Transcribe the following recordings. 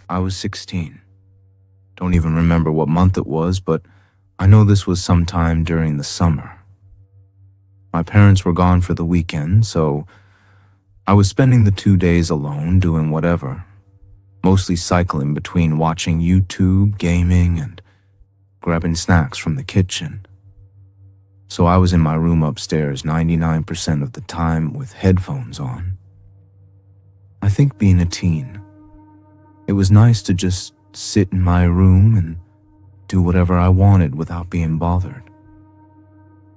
I was 16. Don't even remember what month it was, but I know this was sometime during the summer. My parents were gone for the weekend, so I was spending the 2 days alone doing whatever, mostly cycling between watching YouTube, gaming, and grabbing snacks from the kitchen. So I was in my room upstairs 99% of the time with headphones on. I think being a teen, it was nice to just sit in my room and do whatever I wanted without being bothered.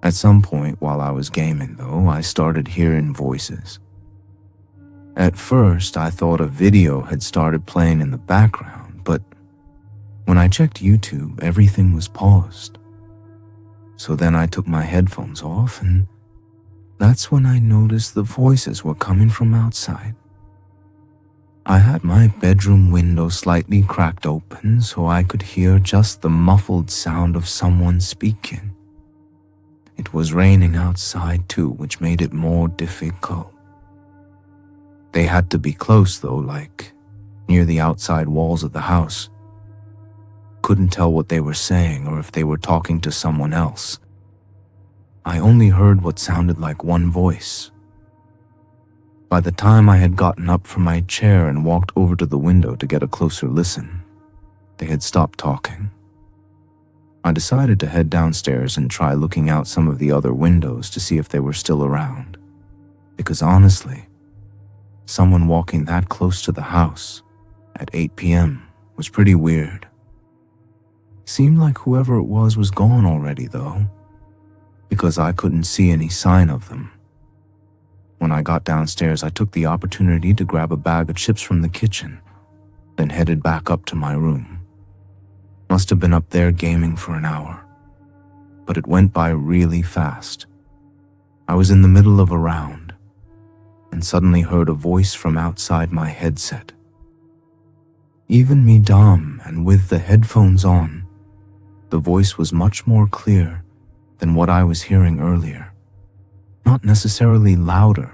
At some point while I was gaming, though, I started hearing voices. At first, I thought a video had started playing in the background, but when I checked YouTube, everything was paused. So then I took my headphones off, and that's when I noticed the voices were coming from outside. I had my bedroom window slightly cracked open so I could hear just the muffled sound of someone speaking. It was raining outside too, which made it more difficult. They had to be close though, like near the outside walls of the house. Couldn't tell what they were saying or if they were talking to someone else. I only heard what sounded like one voice. By the time I had gotten up from my chair and walked over to the window to get a closer listen, they had stopped talking. I decided to head downstairs and try looking out some of the other windows to see if they were still around. Because honestly, someone walking that close to the house at 8 p.m. was pretty weird. Seemed like whoever it was gone already though, because I couldn't see any sign of them. When I got downstairs, I took the opportunity to grab a bag of chips from the kitchen, then headed back up to my room. Must have been up there gaming for an hour, but it went by really fast. I was in the middle of a round, and suddenly heard a voice from outside my headset. Even me dumb and with the headphones on, the voice was much more clear than what I was hearing earlier. Not necessarily louder,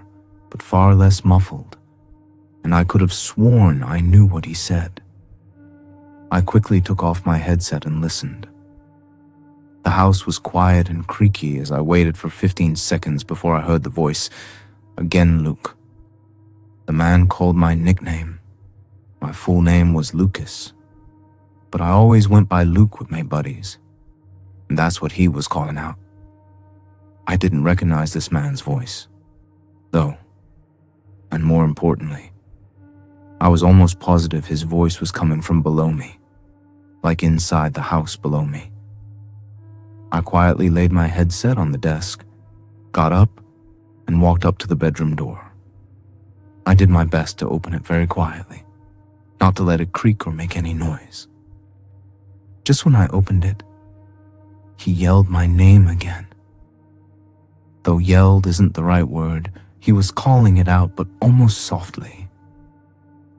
but far less muffled, and I could have sworn I knew what he said. I quickly took off my headset and listened. The house was quiet and creaky as I waited for 15 seconds before I heard the voice. Again, Luke. The man called my nickname. My full name was Lucas, but I always went by Luke with my buddies, and that's what he was calling out. I didn't recognize this man's voice, though, and more importantly, I was almost positive his voice was coming from below me, like inside the house below me. I quietly laid my headset on the desk, got up, and walked up to the bedroom door. I did my best to open it very quietly, not to let it creak or make any noise. Just when I opened it, he yelled my name again. Though yelled isn't the right word, he was calling it out, but almost softly.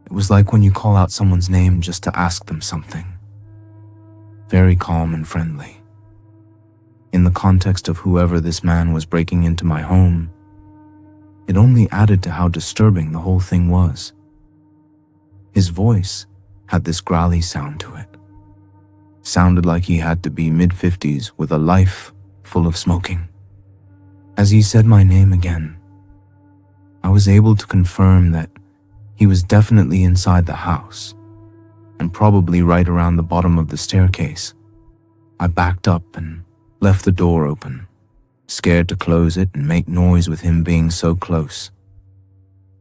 It was like when you call out someone's name just to ask them something. Very calm and friendly. In the context of whoever this man was breaking into my home, it only added to how disturbing the whole thing was. His voice had this growly sound to it. Sounded like he had to be mid-50s with a life full of smoking. As he said my name again, I was able to confirm that he was definitely inside the house, and probably right around the bottom of the staircase. I backed up and left the door open, scared to close it and make noise with him being so close.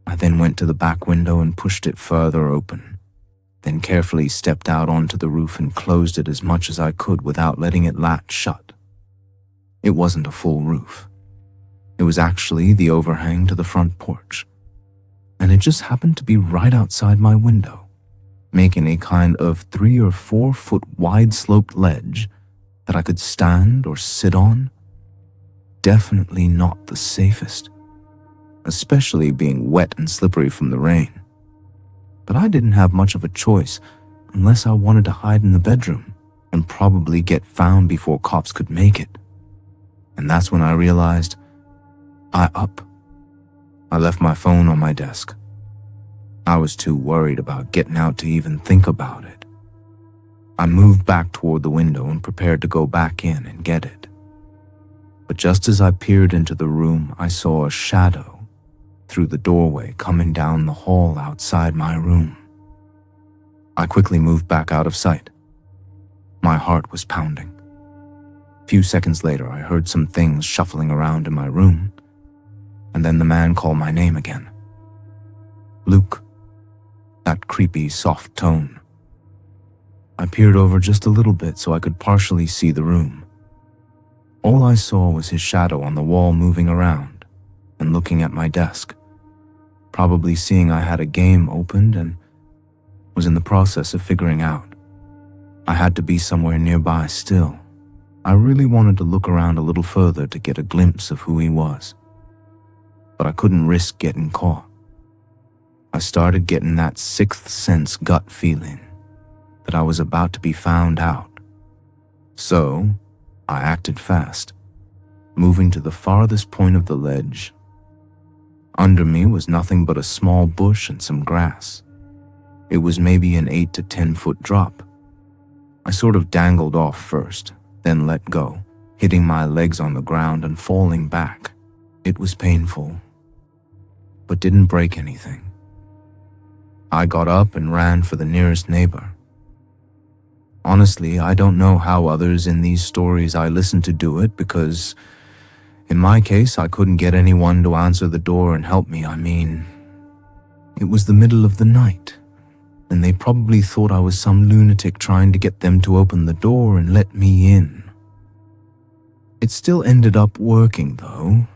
I then went to the back window and pushed it further open, then carefully stepped out onto the roof and closed it as much as I could without letting it latch shut. It wasn't a full roof. It was actually the overhang to the front porch, and it just happened to be right outside my window, making a kind of 3 or 4 foot wide sloped ledge that I could stand or sit on. Definitely not the safest, especially being wet and slippery from the rain. But I didn't have much of a choice unless I wanted to hide in the bedroom and probably get found before cops could make it. And that's when I realized I left my phone on my desk. I was too worried about getting out to even think about it. I moved back toward the window and prepared to go back in and get it. But just as I peered into the room, I saw a shadow through the doorway coming down the hall outside my room. I quickly moved back out of sight. My heart was pounding. A few seconds later, I heard some things shuffling around in my room, and then the man called my name again. Luke. That creepy, soft tone. I peered over just a little bit so I could partially see the room. All I saw was his shadow on the wall moving around and looking at my desk, probably seeing I had a game opened and was in the process of figuring out. I had to be somewhere nearby still. I really wanted to look around a little further to get a glimpse of who he was, but I couldn't risk getting caught. I started getting that sixth sense gut feeling that I was about to be found out. So, I acted fast, moving to the farthest point of the ledge. Under me was nothing but a small bush and some grass. It was maybe an 8 to 10 foot drop. I sort of dangled off first, then let go, hitting my legs on the ground and falling back. It was painful, but didn't break anything. I got up and ran for the nearest neighbor. Honestly, I don't know how others in these stories I listen to do it, because in my case, I couldn't get anyone to answer the door and help me. I mean, it was the middle of the night, and they probably thought I was some lunatic trying to get them to open the door and let me in. It still ended up working, though,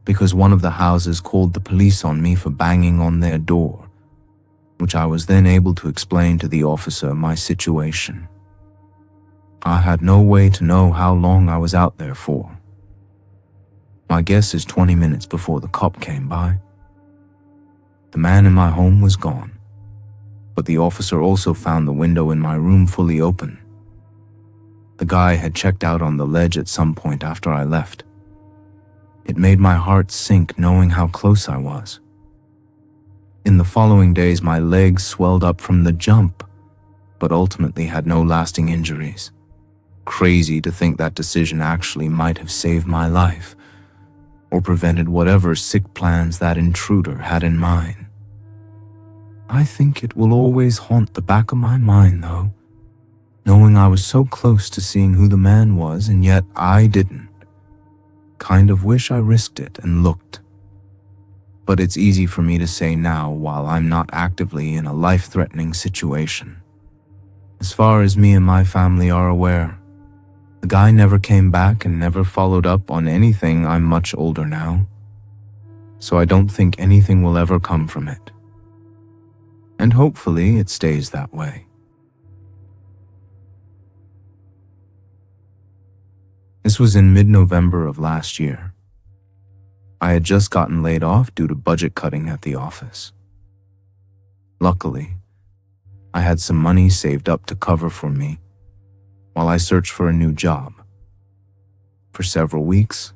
because one of the houses called the police on me for banging on their door, which I was then able to explain to the officer my situation. I had no way to know how long I was out there for. My guess is 20 minutes before the cop came by. The man in my home was gone, but the officer also found the window in my room fully open. The guy had checked out on the ledge at some point after I left. It made my heart sink knowing how close I was. In the following days, my legs swelled up from the jump, but ultimately had no lasting injuries. Crazy to think that decision actually might have saved my life, or prevented whatever sick plans that intruder had in mind. I think it will always haunt the back of my mind, though, knowing I was so close to seeing who the man was, and yet I didn't. Kind of wish I risked it and looked. But it's easy for me to say now while I'm not actively in a life-threatening situation. As far as me and my family are aware, the guy never came back and never followed up on anything. I'm much older now, so I don't think anything will ever come from it. And hopefully it stays that way. This was in mid-November of last year. I had just gotten laid off due to budget cutting at the office. Luckily, I had some money saved up to cover for me while I searched for a new job. For several weeks,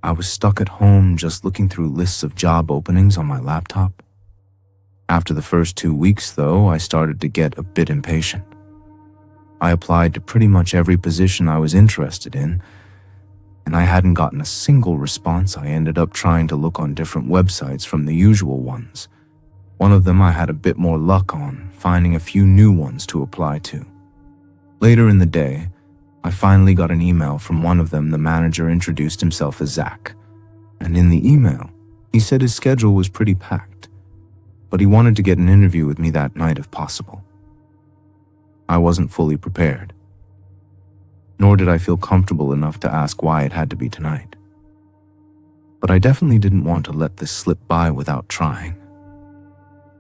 I was stuck at home just looking through lists of job openings on my laptop. After the first 2 weeks, though, I started to get a bit impatient. I applied to pretty much every position I was interested in, and I hadn't gotten a single response. I ended up trying to look on different websites from the usual ones. One of them I had a bit more luck on, finding a few new ones to apply to. Later in the day, I finally got an email from one of them. The manager introduced himself as Zach, and in the email, he said his schedule was pretty packed, but he wanted to get an interview with me that night if possible. I wasn't fully prepared, nor did I feel comfortable enough to ask why it had to be tonight. But I definitely didn't want to let this slip by without trying.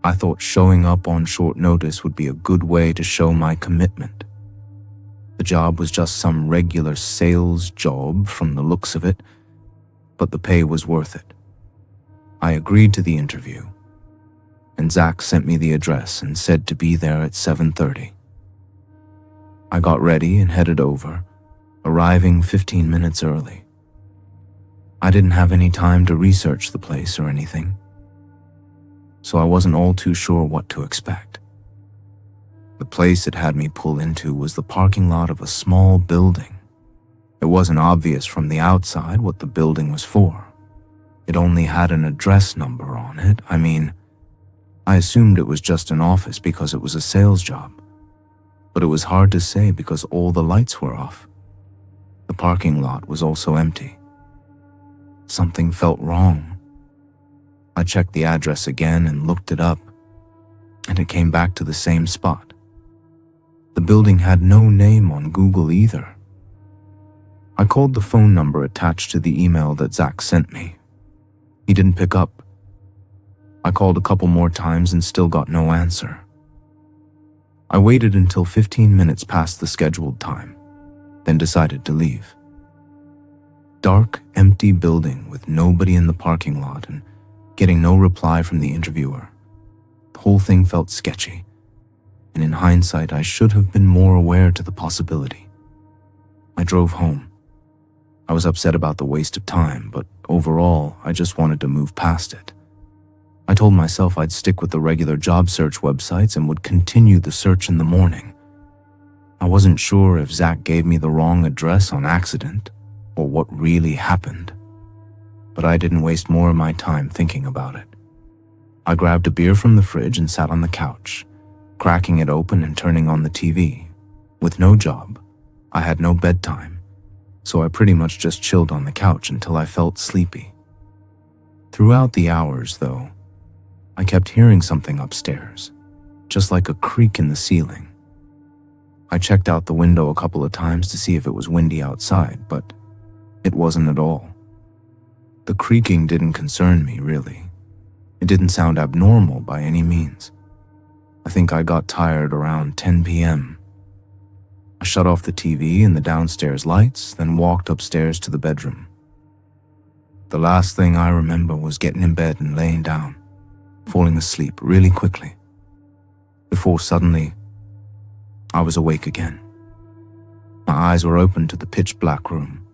I thought showing up on short notice would be a good way to show my commitment. The job was just some regular sales job from the looks of it, but the pay was worth it. I agreed to the interview, and Zach sent me the address and said to be there at 7:30. I got ready and headed over, arriving 15 minutes early. I didn't have any time to research the place or anything. so I wasn't all too sure what to expect. The place it had me pull into was the parking lot of a small building. It wasn't obvious from the outside what the building was for. It only had an address number on it. I assumed it was just an office because it was a sales job. But it was hard to say because all the lights were off. The parking lot was also empty. Something felt wrong. I checked the address again and looked it up, and it came back to the same spot. The building had no name on Google either. I called the phone number attached to the email that Zach sent me. He didn't pick up. I called a couple more times and still got no answer. I waited until 15 minutes past the scheduled time, then decided to leave. Dark, empty building with nobody in the parking lot and getting no reply from the interviewer. The whole thing felt sketchy, and in hindsight, I should have been more aware to the possibility. I drove home. I was upset about the waste of time, but overall, I just wanted to move past it. I told myself I'd stick with the regular job search websites and would continue the search in the morning. I wasn't sure if Zach gave me the wrong address on accident or what really happened, but I didn't waste more of my time thinking about it. I grabbed a beer from the fridge and sat on the couch, cracking it open and turning on the TV. With no job, I had no bedtime, so I pretty much just chilled on the couch until I felt sleepy. Throughout the hours, though, I kept hearing something upstairs, just like a creak in the ceiling. I checked out the window a couple of times to see if it was windy outside, but it wasn't at all. The creaking didn't concern me, really. It didn't sound abnormal by any means. I think I got tired around 10 p.m. I shut off the TV and the downstairs lights, then walked upstairs to the bedroom. The last thing I remember was getting in bed and laying down, falling asleep really quickly, before suddenly I was awake again. My eyes were open to the pitch black room.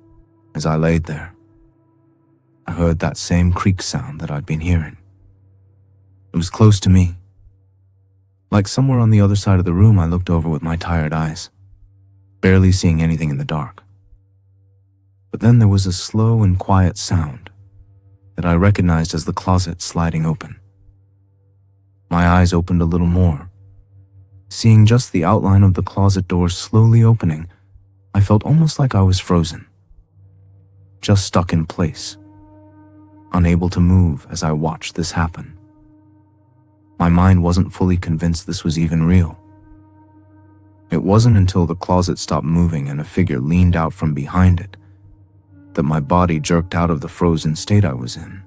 As I laid there, I heard that same creak sound that I'd been hearing. It was close to me. Like somewhere on the other side of the room, I looked over with my tired eyes, barely seeing anything in the dark. But then there was a slow and quiet sound that I recognized as the closet sliding open. My eyes opened a little more. Seeing just the outline of the closet door slowly opening, I felt almost like I was frozen, just stuck in place, unable to move as I watched this happen. My mind wasn't fully convinced this was even real. It wasn't until the closet stopped moving and a figure leaned out from behind it that my body jerked out of the frozen state I was in.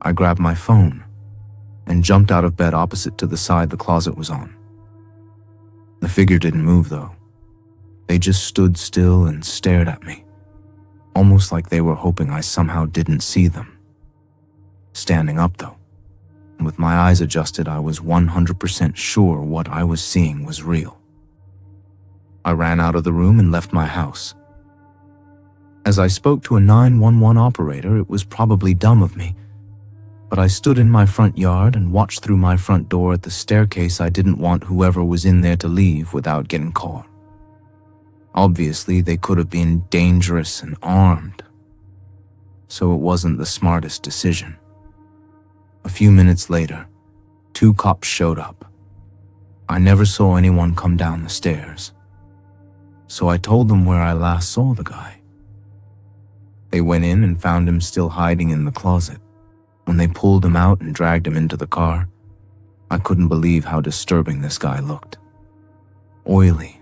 I grabbed my phone and jumped out of bed opposite to the side the closet was on. The figure didn't move, though. They just stood still and stared at me, almost like they were hoping I somehow didn't see them. Standing up, though, and with my eyes adjusted, I was 100% sure what I was seeing was real. I ran out of the room and left my house. As I spoke to a 911 operator, it was probably dumb of me, but I stood in my front yard and watched through my front door at the staircase. I didn't want whoever was in there to leave without getting caught. Obviously, they could have been dangerous and armed, so it wasn't the smartest decision. A few minutes later, 2 cops showed up. I never saw anyone come down the stairs, so I told them where I last saw the guy. They went in and found him still hiding in the closet. When they pulled him out and dragged him into the car, I couldn't believe how disturbing this guy looked. Oily,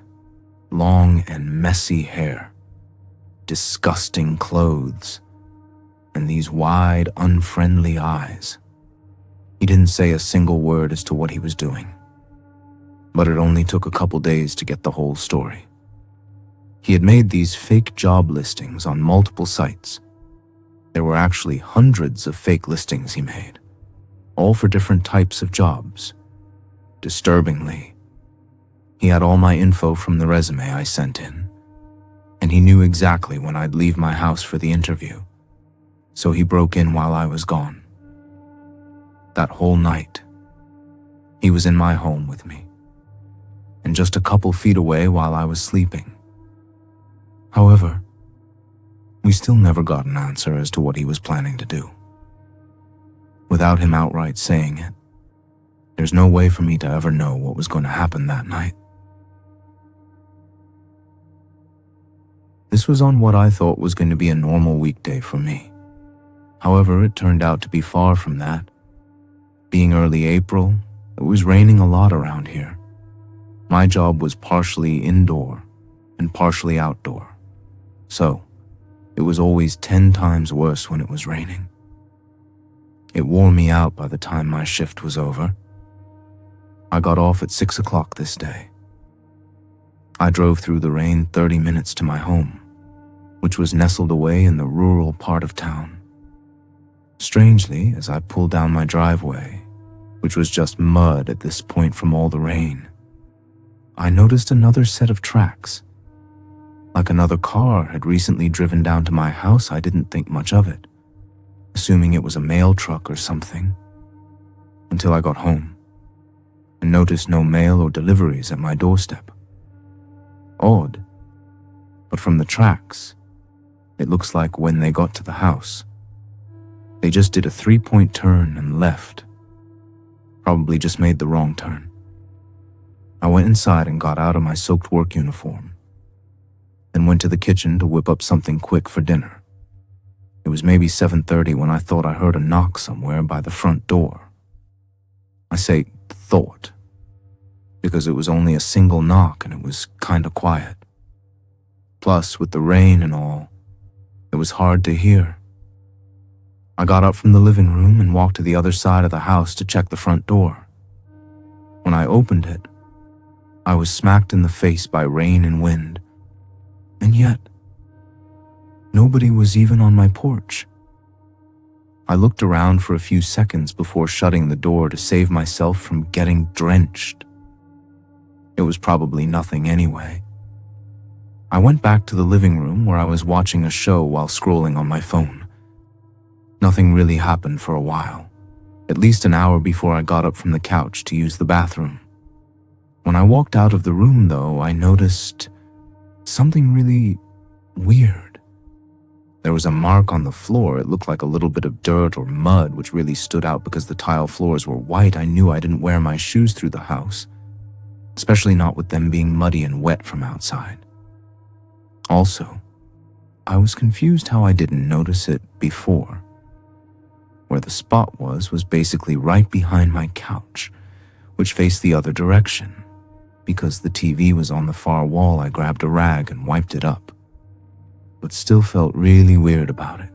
long and messy hair, disgusting clothes, and these wide, unfriendly eyes. He didn't say a single word as to what he was doing, but it only took a couple days to get the whole story. He had made these fake job listings on multiple sites. There were actually hundreds of fake listings he made, all for different types of jobs. Disturbingly, he had all my info from the resume I sent in, and he knew exactly when I'd leave my house for the interview, so he broke in while I was gone. That whole night, he was in my home with me, and just a couple feet away while I was sleeping. However, we still never got an answer as to what he was planning to do. Without him outright saying it, there's no way for me to ever know what was going to happen that night. This was on what I thought was going to be a normal weekday for me. However, it turned out to be far from that. Being early April, it was raining a lot around here. My job was partially indoor and partially outdoor, so it was always 10 times worse when it was raining. It wore me out by the time my shift was over. I got off at 6 o'clock this day. I drove through the rain 30 minutes to my home, which was nestled away in the rural part of town. Strangely, as I pulled down my driveway, which was just mud at this point from all the rain, I noticed another set of tracks. Like another car had recently driven down to my house. I didn't think much of it, assuming it was a mail truck or something, until I got home and noticed no mail or deliveries at my doorstep. Odd, but from the tracks, it looks like when they got to the house, they just did a 3-point turn and left. Probably just made the wrong turn. I went inside and got out of my soaked work uniform, then went to the kitchen to whip up something quick for dinner. It was maybe 7:30 when I thought I heard a knock somewhere by the front door. I say thought, because it was only a single knock and it was kinda quiet. Plus, with the rain and all, it was hard to hear. I got up from the living room and walked to the other side of the house to check the front door. When I opened it, I was smacked in the face by rain and wind, and yet, nobody was even on my porch. I looked around for a few seconds before shutting the door to save myself from getting drenched. It was probably nothing anyway. I went back to the living room where I was watching a show while scrolling on my phone. Nothing really happened for a while, at least an hour before I got up from the couch to use the bathroom. When I walked out of the room, though, I noticed something really weird. There was a mark on the floor. It looked like a little bit of dirt or mud, which really stood out because the tile floors were white. I knew I didn't wear my shoes through the house, especially not with them being muddy and wet from outside. Also, I was confused how I didn't notice it before. Where the spot was basically right behind my couch, which faced the other direction. Because the TV was on the far wall, I grabbed a rag and wiped it up, but still felt really weird about it.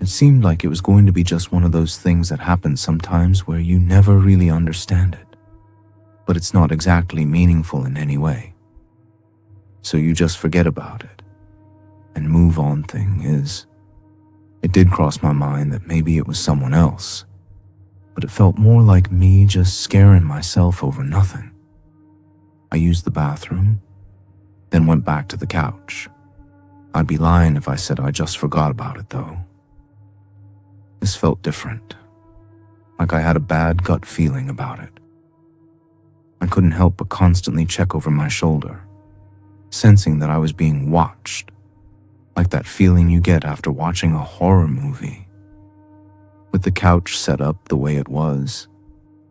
It seemed like it was going to be just one of those things that happen sometimes where you never really understand it, but it's not exactly meaningful in any way. So you just forget about it and move on. Thing is, it did cross my mind that maybe it was someone else, but it felt more like me just scaring myself over nothing. I used the bathroom, then went back to the couch. I'd be lying if I said I just forgot about it, though. This felt different, like I had a bad gut feeling about it. I couldn't help but constantly check over my shoulder, sensing that I was being watched, like that feeling you get after watching a horror movie. With the couch set up the way it was,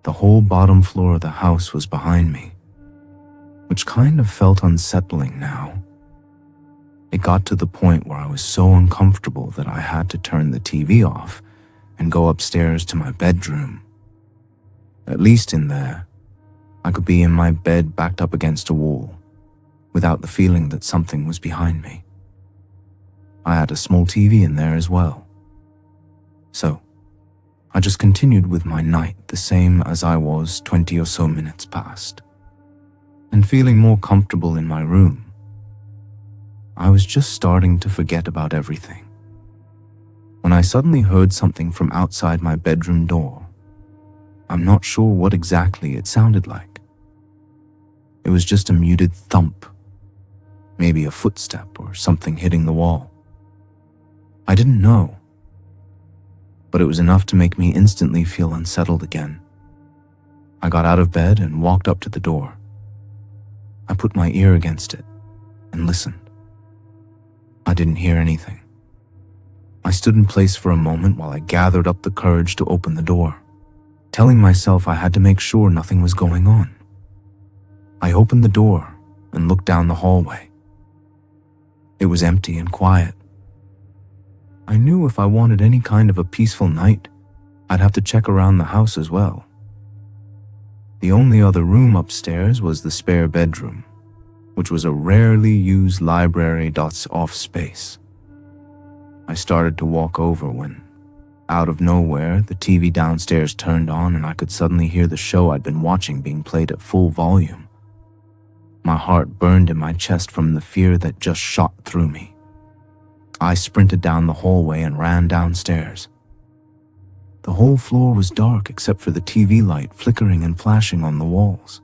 the whole bottom floor of the house was behind me, which kind of felt unsettling now. It got to the point where I was so uncomfortable that I had to turn the TV off and go upstairs to my bedroom. At least in there, I could be in my bed backed up against a wall, without the feeling that something was behind me. I had a small TV in there as well. So, I just continued with my night the same as I was 20 or so minutes past. And feeling more comfortable in my room, I was just starting to forget about everything, when I suddenly heard something from outside my bedroom door. I'm not sure what exactly it sounded like. It was just a muted thump, maybe a footstep or something hitting the wall. I didn't know, but it was enough to make me instantly feel unsettled again. I got out of bed and walked up to the door. I put my ear against it and listened. I didn't hear anything. I stood in place for a moment while I gathered up the courage to open the door, telling myself I had to make sure nothing was going on. I opened the door and looked down the hallway. It was empty and quiet. I knew if I wanted any kind of a peaceful night, I'd have to check around the house as well. The only other room upstairs was the spare bedroom, which was a rarely used library-off space. I started to walk over when, out of nowhere, the TV downstairs turned on and I could suddenly hear the show I'd been watching being played at full volume. My heart burned in my chest from the fear that just shot through me. I sprinted down the hallway and ran downstairs. The whole floor was dark except for the TV light flickering and flashing on the walls.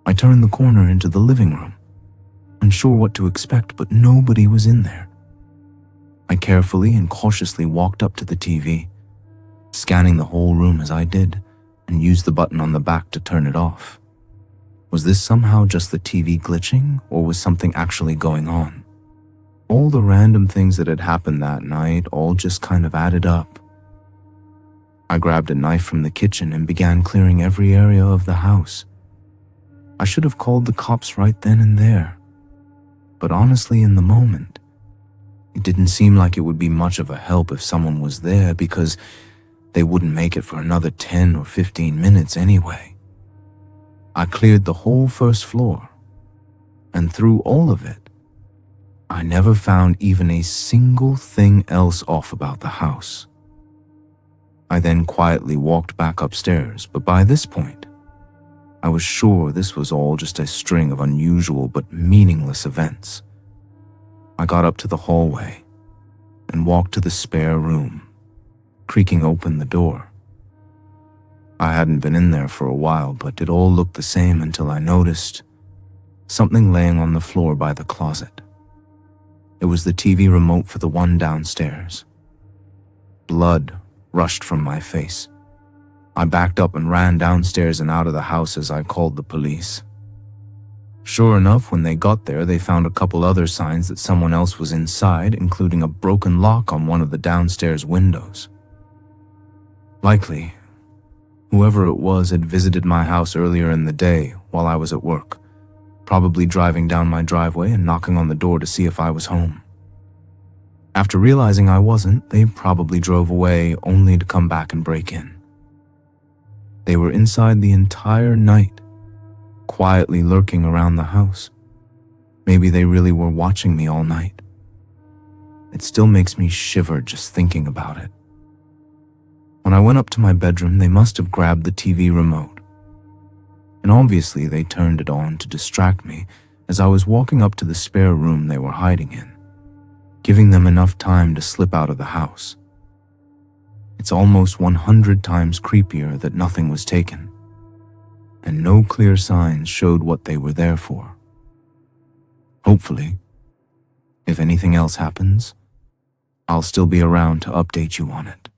I turned the corner into the living room, unsure what to expect, but nobody was in there. I carefully and cautiously walked up to the TV, scanning the whole room as I did, and used the button on the back to turn it off. Was this somehow just the TV glitching, or was something actually going on? All the random things that had happened that night all just kind of added up. I grabbed a knife from the kitchen and began clearing every area of the house. I should have called the cops right then and there. But honestly, in the moment, it didn't seem like it would be much of a help if someone was there because they wouldn't make it for another 10 or 15 minutes anyway. I cleared the whole first floor, and through all of it, I never found even a single thing else off about the house. I then quietly walked back upstairs, but by this point, I was sure this was all just a string of unusual but meaningless events. I got up to the hallway and walked to the spare room, creaking open the door. I hadn't been in there for a while, but it all looked the same until I noticed something laying on the floor by the closet. It was the TV remote for the one downstairs. Blood rushed from my face. I backed up and ran downstairs and out of the house as I called the police. Sure enough, when they got there, they found a couple other signs that someone else was inside, including a broken lock on one of the downstairs windows. Likely, whoever it was had visited my house earlier in the day while I was at work, probably driving down my driveway and knocking on the door to see if I was home. After realizing I wasn't, they probably drove away only to come back and break in. They were inside the entire night, quietly lurking around the house. Maybe they really were watching me all night. It still makes me shiver just thinking about it. When I went up to my bedroom, they must have grabbed the TV remote. And obviously they turned it on to distract me as I was walking up to the spare room they were hiding in, giving them enough time to slip out of the house. It's almost 100 times creepier that nothing was taken, and no clear signs showed what they were there for. Hopefully, if anything else happens, I'll still be around to update you on it.